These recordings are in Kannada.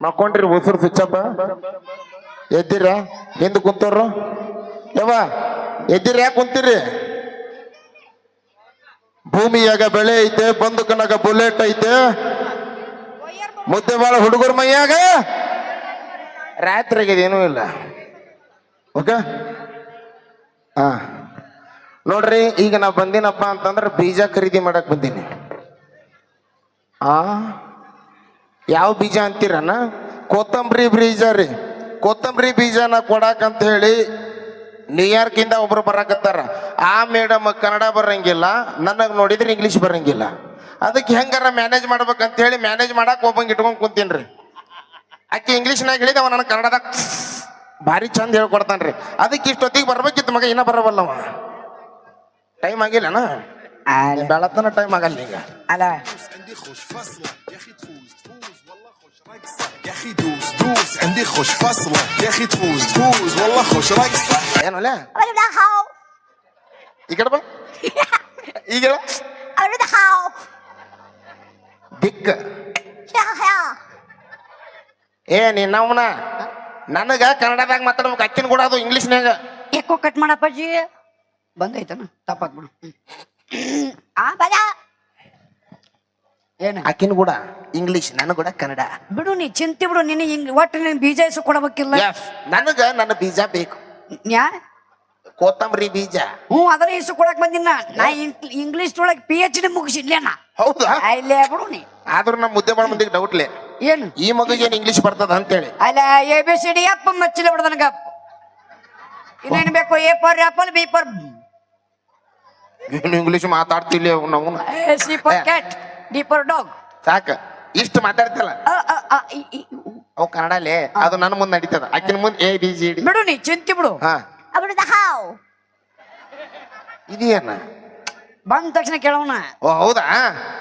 ಮಕ್ಕೊಂಡ್ರಿ ಉಸಿರು ಸ್ವಿಚ್ಚಪ್ಪ ಎದ್ದಿರ ಹಿಂದ್ ಕುಂತವ್ರು ಯವ್ವ ಎದ್ದಿರ ಯಾಕೆ ಕುಂತೀರಿ ಭೂಮಿಯಾಗ ಬೆಳೆ ಐತೆ ಬಂದುಕನಾಗ ಬುಲೆಟ್ ಐತೆ ಮುದ್ದೆ ಬಾಳ ಹುಡುಗರ ಮೈಯಾಗ ರಾತ್ರಿಗೆ ಏನೂ ಇಲ್ಲ ಓಕೆ ಹಾ ನೋಡ್ರಿ ಈಗ ನಾ ಬಂದಿನಪ್ಪ ಅಂತಂದ್ರೆ ಬೀಜ ಖರೀದಿ ಮಾಡಕ್ ಬಂದೀನಿ ಆ ಯಾವ ಬೀಜ ಅಂತೀರನ ಕೊತ್ತಂಬರಿ ಬೀಜ ರೀ ಕೊತ್ತಂಬರಿ ಬೀಜನ ಕೊಡಾಕಂತ ಹೇಳಿ ನ್ಯೂಯಾರ್ಕ್ ಇಂದ ಒಬ್ರು ಬರಾಕತ್ತಾರ ಆ ಮೇಡಮ್ ಕನ್ನಡ ಬರಂಗಿಲ್ಲ ನನಗೆ ನೋಡಿದ್ರೆ ಇಂಗ್ಲೀಷ್ ಬರಂಗಿಲ್ಲ ಅದಕ್ಕೆ ಹೆಂಗಾರ ಮ್ಯಾನೇಜ್ ಮಾಡ್ಬೇಕಂತ ಹೇಳಿ ಮ್ಯಾನೇಜ್ ಮಾಡಕ್ ಒಬ್ಬಂಗೆ ಇಟ್ಕೊಂಡ್ ಕುಂತೀನ್ರಿ ಆಕೆ ಇಂಗ್ಲೀಷ್ನಾಗ ಹೇಳಿದ ಅವ ನನಗೆ ಕನ್ನಡದಾಗ ಭಾರಿ ಚಂದ ಹೇಳ್ಕೊಡ್ತಾನ್ರಿ ಅದಕ್ಕೆ ಇಷ್ಟೊತ್ತಿಗೆ ಬರ್ಬೇಕಿತ್ತು ಮಗ ಇನ್ನ ಬರವಲ್ಲವ ಟೈಮ್ ಆಗಿಲ್ಲನ ಬೆಳತನ ಟೈಮ್ ಆಗಲ್ಲ ಈಗ ಅಲ್ಲ يا اخي دوس دوس عندي خوش فصلة يا اخي تفوز تفوز والله خوش رقصة ಏನಲ್ಲ ಈ ಕಡೆ ಬಾ ಈಗ ದಿಕ್ಕ ಏ ನೀನವನ ನನಗ ಕನ್ನಡದಾಗ ಮಾತಾಡ್ಬೇಕು ಅಕ್ಕಿನ ಕೂಡ ಅದು ಇಂಗ್ಲೀಷ್ನಾಗ ಯಾಕೋ ಕಟ್ ಮಾಡಪ್ಪಾಜಿ ಬಂದೈತನ ತಪ್ಪಾಕ್ಬಿಡು ಆ ಬರ ಏನು ಅಕ್ಕಿನ ಕೂಡ ಇಂಗ್ಲೀಷ್ ನಾನು ಕೂಡ ಕನ್ನಡ ಬಿಡು ನೀ ಚಿಂತೆ ಬಿಡು ನಿನ್ನ ಹಿಂಗ್ ಒಟ್ಟು ನೀನು ಬೀಜ ಹೆಸರು ಕೊಡಬೇಕಿಲ್ಲ Yes, ನನಗ ನನ್ನ ಬೀಜ ಬೇಕು ಯಾ ಕೊತ್ತಂಬರಿ ಬೀಜ ಅದರ ಹೆಸರು ಕೊಡಕ್ ಬಂದಿನ ನಾ ಇಂಗ್ಲೀಷ್ ಒಳಗೆ PhD ಮುಗಿಸಿಲ್ಲೇನ ಹೌದಾ ಅಲ್ಲೇ ಬಿಡು ನೀ ಆದ್ರೂ ನಮ್ಮ ಮುದ್ದೆ ಬಾಳ ಮಂದಿಗೆ ಡೌಟ್ಲೆ ಏನು ಈ ಮಗುಗೇನು ಇಂಗ್ಲೀಷ್ ಬರ್ತದ ಅಂತೇಳಿ ಅಲ್ಲ ABCD ಅಪ್ಪ ಮಚ್ಚಿಲ್ಲ ಬಿಡ ನನಗ ಇನ್ನೇನು ಬೇಕು A for apple B for ಏನು ಇಂಗ್ಲೀಷ್ ಮಾತಾಡ್ತಿಲ್ಲ ನಾವು C for cat D for dog ಸಾಕ ಇಷ್ಟು ಮಾತಾಡ್ತಿಲ್ಲ ಅವು ಕನ್ನಡಲೇ ಅದು ನನ್ನ ಮುಂದೆ ನಡೀತದ ಆಕಿನ ಮುಂದೆ ABCD ಬಿಡು ನೀ ಚಿಂತೆ ಬಿಡು ಹಾ ಅಬಿಡದ ಹಾವ್ ಇದೇನ ಬಂದ ತಕ್ಷಣ ಕೇಳೋಣ ಓ ಹೌದಾ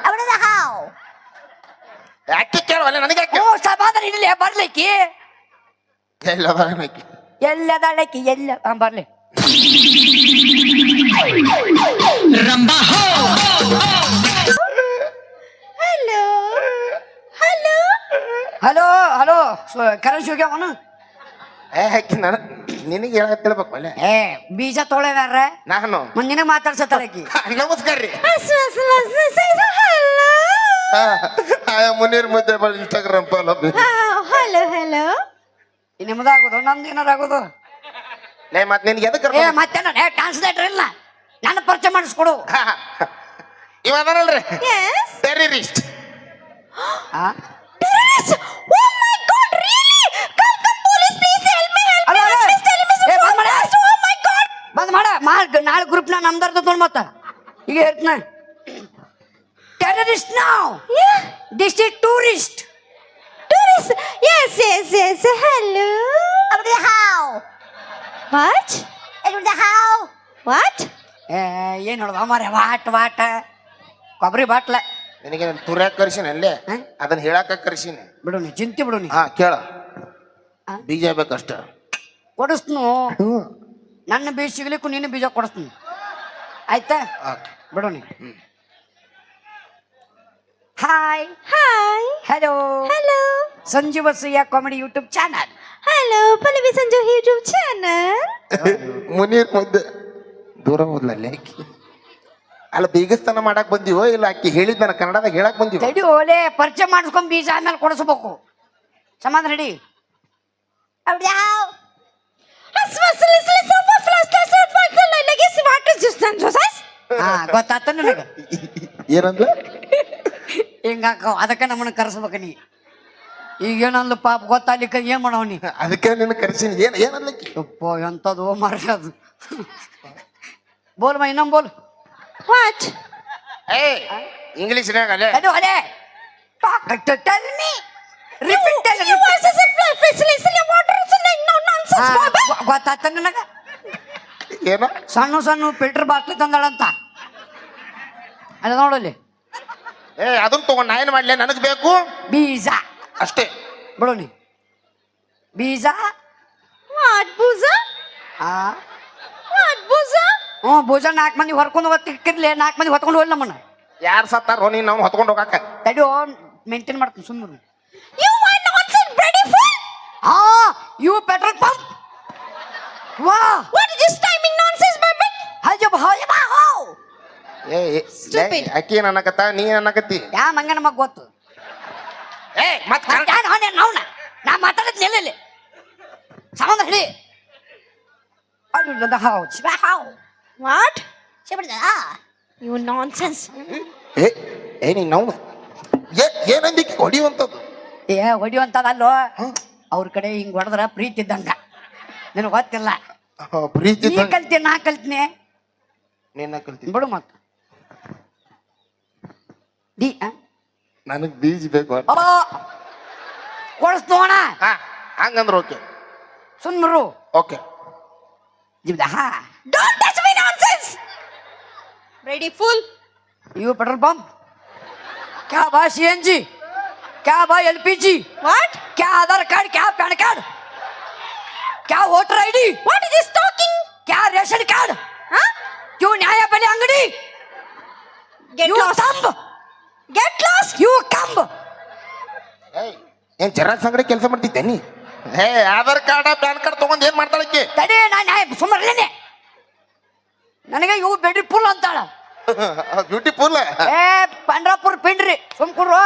ಅಬಿಡದ ಹಾವ್ ಅಕ್ಕಿ ಕೇಳವಲ್ಲ ನನಗೆ ಯಾಕೆ ಓ ಸಮಾಧಾನ ಇರಲಿ ಬರ್ಲಿಕ್ಕೆ ಎಲ್ಲದ ಆಕಿ ಎಲ್ಲದಾಳಕಿ ಎಲ್ಲ ಬರ್ಲಿ hello hello hello hello Karan ಶಿವಗೆ ಅವನು ಅಕ್ಕಿ ನಾನು ನಿನಗೆ ಹೇಳ್ಬೇಕು ಅಲ್ಲೇ ಏ ಬೀಜ ತೊಳೆದಾರ ನಾನು ಮುಂದಿನ ಮಾತಾಡ್ಸತ್ತಾಳಕಿ ನಮಸ್ಕಾರ ರೀ ಮುನೀರ್ ಮುದ್ದೆ ಬಾಳ ಇನ್ಸ್ಟಾಗ್ರಾಮ್ ಫಾಲೋ ಹಲೋ ಹಲೋ ನಿಮ್ದಾಗೋದು ನಮ್ದು ಏನಾರು ಆಗೋದು ಲೇ ಮತ್ ನಿನ್ಗೆ ಎದಕ್ಕೆ ಏ ಮತ್ತೇನ ಟ್ರಾನ್ಸ್ಲೇಟರ್ ಇಲ್ಲ ನಾನು ಪರಿಚಯ ಮಾಡಿಸ್ಕೊಡು ಇವ ಅದಾನಲ್ರಿ ಟೆರರಿಸ್ಟ್ ಬಂದ್ ಮಾಡ ನಾಳೆ ಗ್ರೂಪ್ ನ ನಮ್ದರ್ದ ನೋಡ್ ಮತ್ತ ಈಗ ಹೇಳ್ತನ ಟೆರರಿಸ್ಟ್ ನಾವ್ this is tourist Tourist. Yes, yes, yes. Hello. Abdi how? What? Abdi how? What? ಏನ್ ನೋಡುವ ಮಾರ್ರೆ ವಾಟ್ ಕೊಬ್ಬರಿ ಬಾಟ್ಲ ನಿನಗೆ ತುರ್ಯಾಕ ಕರ್ಸಿನ ಅಲ್ಲೇ ಅದನ್ನ ಹೇಳಾಕ ಕರ್ಸಿನಿ ಬಿಡು ನೀ ಚಿಂತೆ ಬಿಡು ನೀ ಹಾ ಕೇಳ ಬೀಜ ಬೇಕಷ್ಟ ಕೊಡಿಸ್ನು ನನ್ನ ಬೀಜ ಸಿಗ್ಲಿಕ್ಕೂ ನೀನು ಬೀಜ ಕೊಡಿಸ್ತೀನಿ ಆಯ್ತಾ ಬಿಡು ನೀ hi Hi. Hello Hello. Sanju Basayya comedy YouTube channel Hello. Pallavi Sanju YouTube channel. Munir ಮುದ್ದೆ ದೂರ ಹೋದ್ಲಲ್ಲೇ ಆಕಿ ಅಲ್ಲ ಬೀಗಸ್ತನ ಮಾಡಕ್ ಬಂದಿವೋ ಇಲ್ಲ ಆಕಿ ಹೇಳಿದ್ ನಾನು ಕನ್ನಡದಾಗ ಹೇಳಕ್ ಬಂದಿವ ತಡಿ ಓಲೆ ಪರಿಚಯ ಮಾಡಿಸ್ಕೊಂಡ್ ಬೀಜ ಆಮೇಲೆ ಕೊಡಿಸ್ಬೇಕು ಸಮಾಧಾನ ರೆಡಿ Abdi how? ಹಾ ಗೊತ್ತಾತ ನನಗೆ ಏನಂದ್ಲ ಹಿಂಗಾಕ ಅದಕ್ಕೆ ನಮ್ಮನ್ನ ಕರೆಸ್ಬೇಕ ನೀ ಈಗೇನಂದ್ಲು ಪಾಪ ಗೊತ್ತಾಗ್ಲಿಕ್ಕ ಏನ್ ಮಾಡವ ನೀ ಅದಕ್ಕೆ ನಿನ್ನ ಕರ್ಸಿನಿ ಏನನ್ಲಕ್ಕಿ ಯಪ್ಪ ಎಂಥದ್ದು ಮರ್ಯಾದ ಬೋಲ್ ಮಾ ಇನ್ನೊಂದು ಬೋಲ್ What? ಏ ಇಂಗ್ಲೀಷ್ನಾಗ ಅಲ್ಲೇ ಅದು ಅದೇ ಟೆಲ್ ಮೀ ರಿಪೀಟ್ ಟೆಲ್ ಗೊತ್ತಾತ ನನಗ ಏನ ಸಣ್ಣ ಸಣ್ಣ ಫಿಲ್ಟರ್ ಬಾಟ್ಲಿ ತಂದಾಳಂತ ಅಲ್ಲ ನೋಡಲ್ಲಿ ಏ ಅದನ್ನ ತಗೊಂಡ್ ನಾ ಏನ್ ಮಾಡ್ಲಿ ನನಗ್ ಬೇಕು ಬೀಜ ಅಷ್ಟೇ ಬಿಡು ನೀ ಬೀಜ What, Booza? ಆ What, Booza? ಭೋಜ 4 ಮಂದಿ ಹೊರ್ಕೊಂಡು ಹೋಗ್ತಿರ್ಲಿ 4 ಮಂದಿ ಹೊತ್ಕೊಂಡು ಹೋಗ್ಲಿ ನಮ್ಮನ್ನ ಯಾರು ಸತ್ತಾರೋ ನೀನ್ ನಾವು ಹೊತ್ಕೊಂಡು ಹೋಗಾಕ ತಡಿ ಮೇಂಟೈನ್ ಮಾಡ್ತೀನಿ ಸುಮ್ಮನೆ You are nonsense, Brady. ವಾ What is this timing nonsense, baby? ಹಜಬ ಹಜಬ ಹೋ Stupid. ಅಕ್ಕಿ ಅನ್ನಕತ್ತ ನೀ ಅನ್ನಕತ್ತಿ ಯಾ ಮಂಗನ ಮಗ ಗೊತ್ತು ಮತ್ ನಾವ್ನ ನಾ ಮಾತಾಡೋದು ನಿಲ್ಲಲ್ಲಿ ಸಂಬಂಧ ಹಿಡಿ ಅದು ಹಾವು ಶಿವ ಹಾವು What? ಶಿವದ You nonsense. ಏ ನೀ ನಾವು ಏನಂದಿಕ್ಕೆ ಹೊಡಿಯುವಂಥದ್ದು ಏ ಹೊಡಿಯುವಂತದಲ್ಲೋ ಅವ್ರ ಕಡೆ ಹಿಂಗ್ ಹೊಡೆದ್ರ ಪ್ರೀತಿ ಇದ್ದಂಗ ನಿನಗೆ ಗೊತ್ತಿಲ್ಲ ಪ್ರೀತಿ ನೀ ಕಲ್ತೀನಿ ನಾ ಕಲ್ತೀನಿ ನಿನ್ನ ಕಲ್ತೀನಿ ಬಿಡು ಮತ್ತ ಡಿ ನನಗ್ ಬೀಜ ಬೇಕು ಅಬ್ಬಾ ಕೊಡಿಸ್ತೋಣ ಹಂಗಂದ್ರೆ ಓಕೆ ಸುಮ್ಮರು ಓಕೆ ಜಿಬ್ದ ಹಾ Don't touch me, nonsense. Ready, fool? You petrol pump क्या बा सीएनजी क्या बा एलपीजी What? क्या आधार कार्ड क्या पैन कार्ड क्या voter ID What is this talking? क्या रेशन कार्ड Huh? क्यों न्याय बेले अंगड़ी Get यू lost. कंब Get lost. यू कंब ಏನ್ ಜೆರಾಕ್ಸ್ ಅಂಗಡಿ ಕೆಲಸ ಮಾಡ್ತಿದ್ದೆ ನೀ ಆಧಾರ್ ಕಾರ್ಡ್ ಪ್ಯಾನ್ ಕಾರ್ಡ್ ತಗೊಂಡ್ ಏನ್ ಮಾಡ್ತಾಳಕ್ಕೆ ತಡಿ ನಾನು ಸುಮ್ಮನೆ ನನಗೆ ಇವು ಬೆಡ್ರಿ ಫುಲ್ ಅಂತಾಳ ಬ್ಯೂಟಿಫುಲ್ ಏ Pandharpur ಪಿಂಡ್ರಿ ಸುಮ್ಕುರು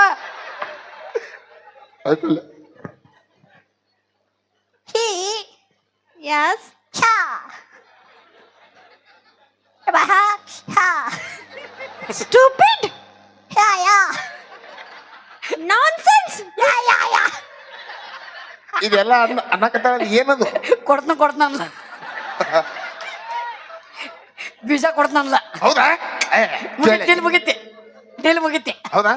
He. Yes. Ha. Baha. Ha. Stupid. Yeah, yeah. Nonsense. Yeah, yeah, yeah. ಇದೆಲ್ಲ ಅನ್ನಕತ್ತಾಳ ಏನದು ಕೊಡ್ತನಲ್ಲ ಬೀಜ ಕೊಡ್ತನಲ್ಲ ಹೌದಾ ಡೀಲ್ ಮುಗಿತಿ ಹೌದಾ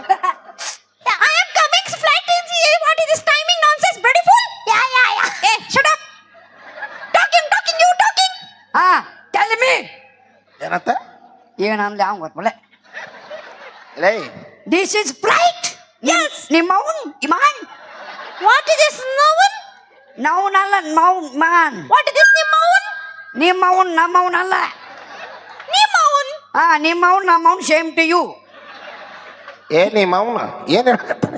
I am coming. Flight is here. What is this timing nonsense? Bloody fool. Yeah, yeah, yeah. Hey, shut up. Talking, you talking. ಹಾ ಟೆಲ್ ಮೀ ಏನತ್ತ ಏನಂದ್ಲೆ ಅವ್ನು ಗೊತ್ತಲ್ಲ ಲೇ ದಿಸ್ ಇಸ್ ಫ್ಲೈಟ್ Yes. ನಿಮ್ಮವನ್ ಇಮಾನ್ What is this noun? ನೌನಲ್ಲ ಮೌನ್ ಮಾನ್ What is this noun? ನಿಮ್ಮವನ್ ನಮ್ಮವನಲ್ಲ Noun. ಹಾ ನಿಮ್ಮವನ್ ನಮ್ಮವನ್ ಸೇಮ್ ಟು ಯು ಏ ನಿಮ್ಮ ಅವನ ಏನ್ ಹೇಳಕತ್ತಾನ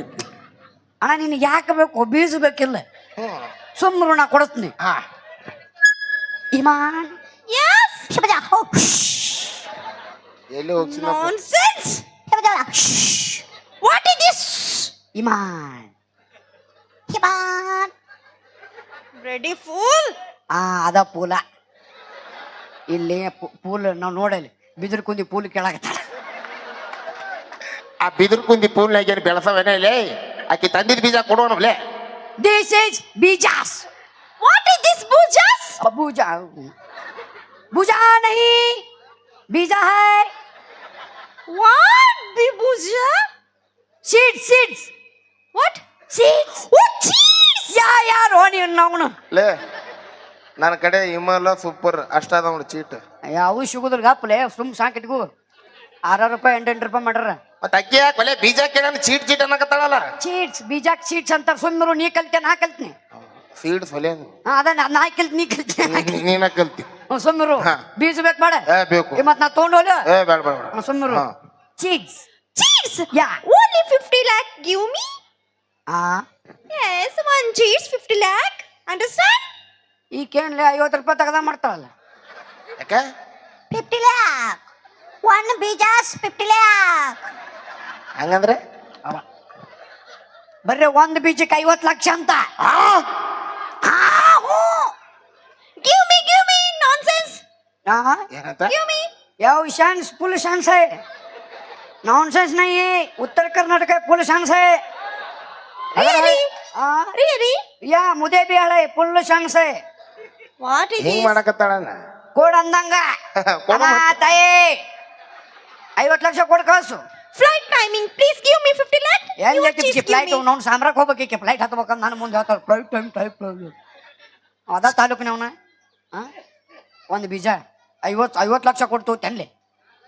ಅಣ್ಣ ನಿನಗೆ ಯಾಕೆ ಬೇಕು ಬೀಜ ಬೇಕಿಲ್ಲ ಸುಮ್ಮರು ನಾ ಕೊಡಿಸ್ತೀನಿ ಹಾ ಇಮಾನ್ Yes. Shabada. Oh. ಎಲ್ಲಿ ಹೋಗ್ಸಿ Nonsense. Shabada. What is this? Imman Hiban. Ready, fool? ಅದ ಪೂಲ ಇಲ್ಲಿ ಪೂಲ್ ನಾವು ನೋಡಲಿ ಬಿದಿರು ಕುಂದಿ ಪೂಲ್ ಕೇಳಾಕತ್ತಾಳ ಆ ಬಿದಿರು ಕುಂದಿ ಪೂಲ್ನಾಗ ಏನು ಬೆಳಸವೇನೇ ಲೇ ಆಕಿ ತಂದಿದ್ ಬೀಜ ಕೊಡೋಣವ್ಲೇ ದಿಸ್ ಇಸ್ ಬೀಜಾಸ್ What is this bujas? ಬೂಜಾ ಬೂಜಾ ನಹಿ ಬೀಜಾ ಹೈ What? The buja? Seeds What? Seeds What cheese? ಯಾರು ನೀನು ಅವನು ಲೇ ನನ್ನ ಕಡೆ ಹಿಮಾಲ ಸೂಪರ್ ಅಷ್ಟಾದ ನೋಡಿ ಚೀಟ್ ಯಾವ ಸಿಗುದ್ರ ಗಪ್ಪಲೆ ಸುಮ್ ಸಾಕಿಟ್ಕು ₹6 ₹8 ಮಾಡ್ಯಾರ ಮತ್ತೆ ಅಕ್ಕಿ ಯಾಕೆ ಒಲೆ ಬೀಜ ಕೇಳ ಚೀಟ್ ಅನ್ನಕತ್ತಾಳಲ್ಲ ಚೀಟ್ಸ್ ಬೀಜಾಕ್ ಚೀಟ್ಸ್ ಅಂತಾರ ಸುಮ್ಮರು ನೀ ಕಲ್ತೆ ನಾ ಕಲ್ತೀನಿ ಸೀಡ್ಸ್ ಒಲೆ ಅದ ನಾ ಕಲ್ತಿ ನೀ ಕಲ್ತಿ ನೀನ ಕಲ್ತಿ ಸುಮ್ಮರು ಹಾ. ಬೀಜ ಬೇಕು ಮಾಡ ಬೇಕು ಮತ್ ನಾ ತಗೊಂಡೋಲ್ಲ ಏ ಬೇಡ ಬೇಡ ಬೇಡ ಸುಮ್ಮರು ಹಾ. Cheats Cheese? Yeah. Only 50 lakh give me? ಆ Yes, one cheese, 50 lakh. Understand? ಈ ಕೇನ್ಲೆ ₹50 ತಗದ ಮಾಡ್ತಾಳಲ್ಲ ಯಾಕೆ 50 lakh. One bujas, 50 lakh. ಹಂಗಂದ್ರೆ ಬರ್ರಿ ಒಂದು ಬೀಜಕ್ಕೆ 50 ಲಕ್ಷ ಅಂತ Give me, nonsense. ಏನಂತ Give me. ಯಾವ ಶಾನ್ಸ್ ಫುಲ್ ಶಾನ್ಸ್ है नॉनसेंस नहीं है उत्तर कर्नाटक फुल शांस है Really? Really? या मुझे भी हड़े फुल शांस है What is ಹಿಂಗ್ this? ಮಾಡಕತ್ತಾಳಣ್ಣ ಕೋಡ್ ಅಂದಂಗ ಕೊಡು ಮತ್ತೆ. ತಾಯಿ 50 ಲಕ್ಷ ಕೊಡ್ ಕಳ್ಸು Flight timing, please give me 50 lakh. ಏನ್ You ಹೇಳ್ತಿ cheese, give ಫ್ಲೈಟ್ me. ಅವ್ನು ಸಾಮ್ರಾಕ್ ಹೋಗ್ಬೇಕೀಕೆ ಫ್ಲೈಟ್ ಹತ್ಬೇಕಂತ ನಾನು ಮುಂದೆ ಹೇಳ್ತಾಳೆ ಫ್ಲೈಟ್ ಟೈಮ್ ಅದ ತಾಲೂಕಿನವನ ಒಂದು ಬೀಜ 50 ಲಕ್ಷ ಕೊಡ್ತು ತೆನ್ಲಿ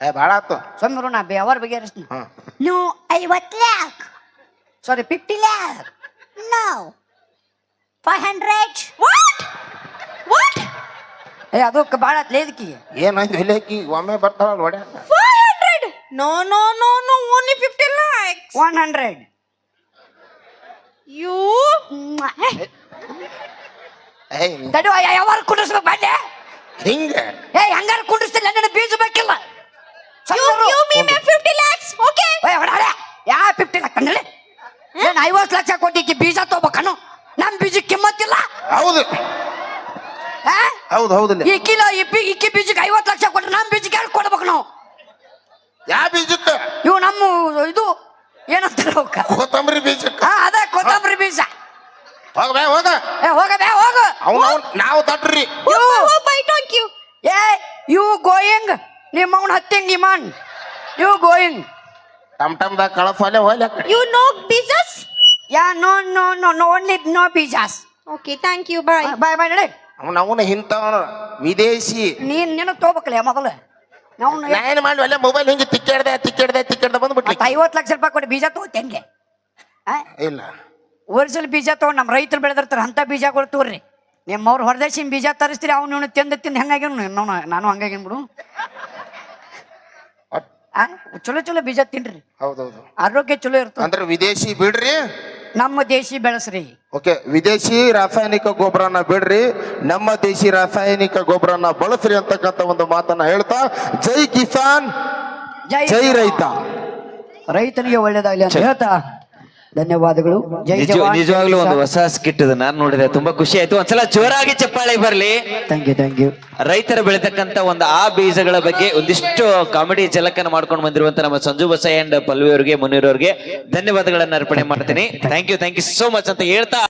ಏ ಭಾಳ ಆತು ಸೊಮ್ಮರು ನಾ ಬೇವರ್ ಬಗೆಹರಿಸ್ತೀನಿ ಹಾ No, 50 lakh. Sorry 50 lakh No. 500. What? ಏ ಅದಕ್ಕೆ ಭಾಳ ಲೇದಕಿ ಏನಂತ ಹೊಲಿಯಾಕಿ ಒಮ್ಮೆ ಬರ್ತಾಳಲ್ಲ ಹೊಡ್ಯಾಕ 500. No, only 50 lakhs. 100 You? ಏಯ್ ನೀ- ತಡಿ ಯಾವಾಗ ಕುಡಿಸ್ಬೇಕು ಬಂದೆ ಹಿಂಗ ಏ ಹಂಗಾರ ಕುಂಡಿಸ್ತಿಲ್ಲ ನನ್ನ ಬೀಜ ಬೇಕಿಲ್ಲ You me 50 lakhs, okay? ಯಾ 50 ಲಕ್ಷ ಕಂಡ್ರೆ ಏನ್ 50 ಲಕ್ಷ ಕೊಟ್ಟಿಕ್ಕೆ ಬೀಜ ತಗೋಬೇಕನು ನಮ್ ಬೀಜ ಕಿಮ್ಮತ್ತಿಲ್ಲ ಹೌದು ಆ? ಹೌದು ಹೌದಿಲ್ಲ ಇಕ್ಕಿ ಬೀಜಕ್ಕೆ 50 ಲಕ್ಷ ಕೊಟ್ರೆ ನಮ್ ಬೀಜಕ್ಕೆ ಯಾರು ಕೊಡ್ಬೇಕು ನಾವು ಯಾ ಬೀಜಕ್ಕ ಇವು ನಮ್ಮ ಇದು ಏನಂತಾರ ಅವಕ್ಕ ಕೊತ್ತಂಬರಿ ಬೀಜಕ್ಕ ಅದ ಕೊತ್ತಂಬರಿ ಬೀಜ ಹೋಗ ಬೇ ಹೋಗ ಏ ಹೋಗ ಬೇ ಹೋಗ ನಾವು ತಟ್ರಿ I don't you. ಏ ಯು ಗೋಯಿಂಗ್ ನಿಮ್ಮ ಅವನ ಹತ್ತಿಂಗ್ ಇಮಾನ್ ಯು ಗೋಯಿಂಗ್ ಟಮ್ದಾಗ ಕಳಫಾಲೆ ಹೋಗ್ಲಿ ಆ ಕಡೆ. You know business? Yeah no no no no only no ಬೀಜಾಸ್ Okay, thank you, bye. Bye bye ನಡಿ ಅವನ ಇಂಥವನು ವಿದೇಶಿ ನೀನ್ ನಿನಗೆ ತಗೋಬೇಕಲ್ಲ ಮೊದಲು ನಾವು ನಾ ಏನ್ ಮಾಡಿ ಅಲ್ಲೇ ಮೊಬೈಲ್ ಹಿಂಗೆ ತಿಕ್ಕಾಡ್ದೆ ಬಂದ್ಬಿಟ್ಲಿ 50 ಲಕ್ಷ ರೂಪಾಯಿ ಕೊಟ್ಟು ಬೀಜ ತಗೋತೇನ್ಗೆ ಇಲ್ಲ ಒರಿಜಿನಲ್ ಬೀಜ ತಗೊಂಡು ನಮ್ಮ ರೈತರು ಬೆಳೆದಿರ್ತಾರೆ ಅಂತ ಬೀಜಗಳು ತೋರ್ರಿ ನಿಮ್ಮವ್ರು ಹೊರದೇಶಿನ ಬೀಜ ತರಿಸ್ತೀರಿ ಅವ್ನು ತಿಂದು ಹೆಂಗಾಗಿನು ನಾನು ಹಂಗಾಗಿನ್ ಬಿಡು ಚಲೋ ಚಲೋ ಬೀಜ ತಿನ್ರಿ ಹೌದೌದು ಆರೋಗ್ಯ ಚಲೋ ಇರ್ತದೆ ಅಂದ್ರೆ ವಿದೇಶಿ ಬಿಡ್ರಿ ನಮ್ಮ ದೇಶಿ ಬೆಳೆಸ್ರಿ ಓಕೆ ವಿದೇಶಿ ರಾಸಾಯನಿಕ ಗೊಬ್ಬರನ ಬಿಡ್ರಿ ನಮ್ಮ ದೇಶಿ ರಾಸಾಯನಿಕ ಗೊಬ್ಬರನ ಬಳಸ್ರಿ ಅಂತಕ್ಕಂಥ ಒಂದು ಮಾತನ್ನ ಹೇಳ್ತಾ ಜೈ ಕಿಸಾನ್ ಜೈ ರೈತ ರೈತನಿಗೆ ಒಳ್ಳೇದಾಗಲಿ ಅಂತ ಹೇಳ್ತಾ ಧನ್ಯವಾದಗಳು ಜೈ ಜವಾನ್ ನಿಜವಾಗ್ಲೂ ಒಂದು ಹೊಸ ಸ್ಕಿಟ್ ಇದು ನಾನು ನೋಡಿದೆ ತುಂಬಾ ಖುಷಿ ಆಯ್ತು ಒಂದ್ಸಲ ಜೋರಾಗಿ ಚಪ್ಪಾಳೆ ಬರ್ಲಿ ಥ್ಯಾಂಕ್ ಯು ರೈತರ ಬೆಳೆತಕ್ಕಂತ ಒಂದು ಆ ಬೀಜಗಳ ಬಗ್ಗೆ ಒಂದಿಷ್ಟು ಕಾಮಿಡಿ ಝಲಕನ್ನು ಮಾಡ್ಕೊಂಡು ಬಂದಿರುವಂತ ನಮ್ಮ ಸಂಜು ಬಸೈ ಅಂಡ್ ಪಲ್ವಿ ಅವರಿಗೆ ಮುನೀರ್ ಅವರಿಗೆ ಧನ್ಯವಾದಗಳನ್ನ ಅರ್ಪಣೆ ಮಾಡ್ತೀನಿ ಥ್ಯಾಂಕ್ ಯು ಸೋ ಮಚ್ ಅಂತ ಹೇಳ್ತಾ